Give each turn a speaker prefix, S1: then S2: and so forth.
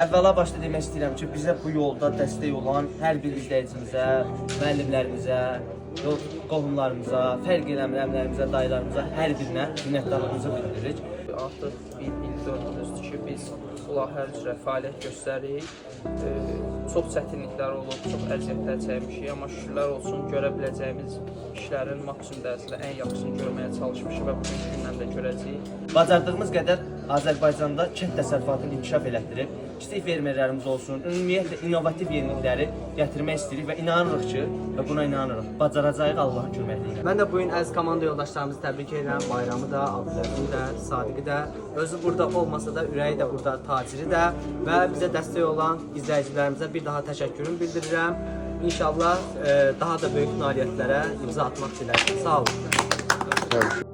S1: Əvvəla başda demək istəyirəm ki, bizə bu yolda dəstək olan hər bir izləyicimizə, müəllimlərimizə, qohumlarımıza, fərq eləmələrimizə, dayılarımıza hər birinə minnətdarlığımızı bildiririk.
S2: Artıq bir il dördümüzdür ki, biz bu layihə üzrə fəaliyyət göstəririk. Çox çətinliklər olub, çox əziyyətlər çəkmişik, amma şükürlər olsun görə biləcəyimiz işlərin maksimum dərəcədə ən yaxşısını görməyə çalışmışıq və bugünkü gündən də görəcəyik.
S1: Bacardığımız qədər Azərbaycanda kənd təsərrüfatını inkişaf elətdirib, kiçik fermerlərimiz olsun, ümumiyyətlə innovativ yenilikləri gətirmək istəyirik və inanırıq ki, və buna inanırıq, bacaracağıq Allahın köməkliyi ilə.
S3: Mən də bu gün əziz komanda yoldaşlarımızı təbrik edirəm. Bayramı da, Abdülləzini də, Sadiqi də. Özü burada olmasa da, ürəyi də burada, taciri də və bizə dəstək olan izləyicilərimizə bir daha təşəkkürümü bildirirəm. İnşallah daha da böyük nailiyyətlərə imza atmaq diləğiyle. Sağ olun.